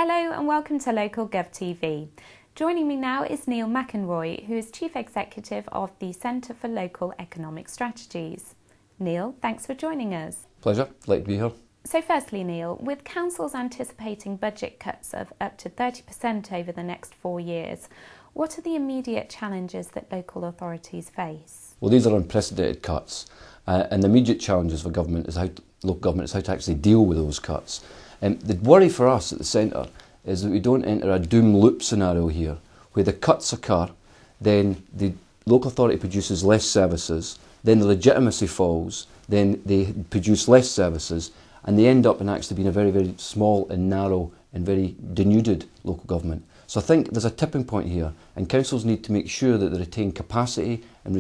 Hello and welcome to LocalGovTV. Joining me now is Neil McInroy, who is Chief Executive of the Centre for Local Economic Strategies. Neil, thanks for joining us. Pleasure, glad to be here. So firstly, Neil, with councils anticipating budget cuts of up to 30% over the next 4 years, what are the immediate challenges that local authorities face? Well, these are unprecedented cuts, and the immediate challenges for local government is how to actually deal with those cuts. The worry for us at the Centre is that we don't enter a doom loop scenario here, where the cuts occur, then the local authority produces less services, then the legitimacy falls, then they produce less services, and they end up in actually being a very, very small and narrow and very denuded local government. So I think there's a tipping point here, and councils need to make sure that they retain capacity and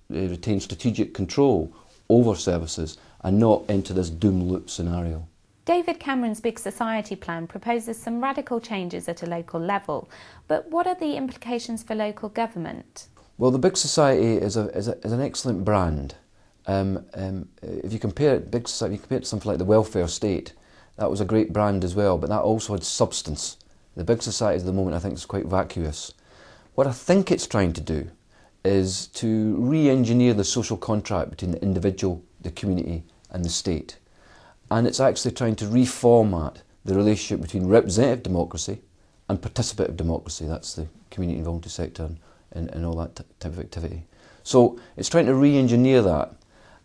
retain strategic control over services and not enter this doom loop scenario. David Cameron's Big Society plan proposes some radical changes at a local level, but what are the implications for local government? Well, the Big Society is an excellent brand. If you compare it, Big Society, you compare it to something like the welfare state, that was a great brand as well, but that also had substance. The Big Society at the moment, I think, is quite vacuous. What I think it's trying to do is to re-engineer the social contract between the individual, the community and the state. And it's actually trying to reformat the relationship between representative democracy and participative democracy. That's the community and voluntary sector and all that type of activity. So it's trying to re-engineer that,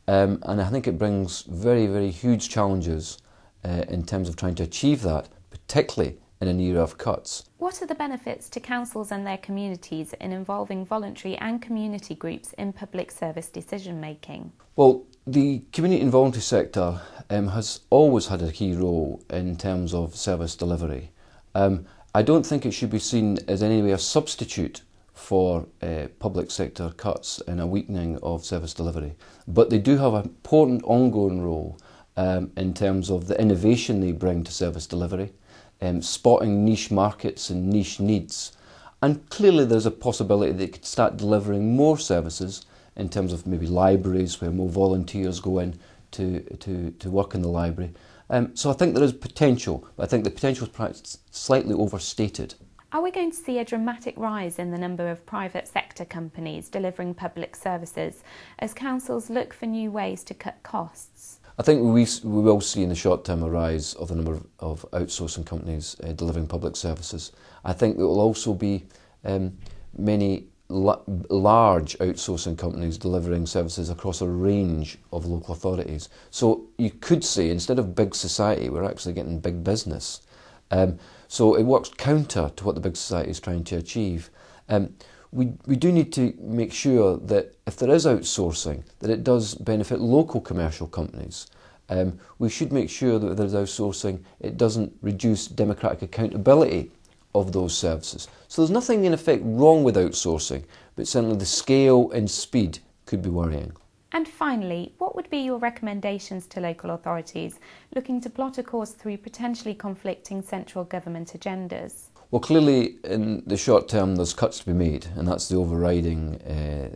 and I think it brings very, very huge challenges in terms of trying to achieve that, particularly in an era of cuts. What are the benefits to councils and their communities in involving voluntary and community groups in public service decision making? Well, the community and voluntary sector has always had a key role in terms of service delivery. I don't think it should be seen as any way a substitute for public sector cuts and a weakening of service delivery. But they do have an important ongoing role in terms of the innovation they bring to service delivery, spotting niche markets and niche needs. And clearly there's a possibility they could start delivering more services in terms of maybe libraries where more volunteers go in to work in the library. So I think there is potential, but I think the potential is perhaps slightly overstated. Are we going to see a dramatic rise in the number of private sector companies delivering public services as councils look for new ways to cut costs? I think we will see in the short term a rise of the number of outsourcing companies delivering public services. I think there will also be many large outsourcing companies delivering services across a range of local authorities. So you could say instead of big society, we're actually getting big business. So it works counter to what the Big Society is trying to achieve. We do need to make sure that if there is outsourcing, that it does benefit local commercial companies. We should make sure that if there is outsourcing, it doesn't reduce democratic accountability of those services. So there's nothing in effect wrong with outsourcing, but certainly the scale and speed could be worrying. And finally, what would be your recommendations to local authorities looking to plot a course through potentially conflicting central government agendas? Well, clearly in the short term there's cuts to be made, and that's the overriding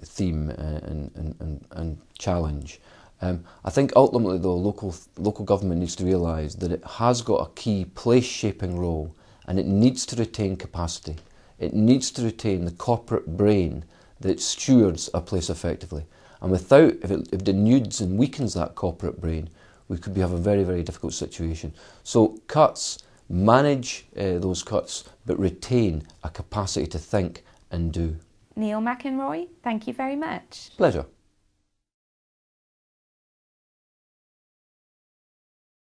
theme and challenge. I think ultimately though local government needs to realise that it has got a key place-shaping role, and it needs to retain capacity. It needs to retain the corporate brain that stewards a place effectively. And without, if it denudes and weakens that corporate brain, we could have a very, very difficult situation. So cuts, manage those cuts, but retain a capacity to think and do. Neil McInroy, thank you very much. Pleasure.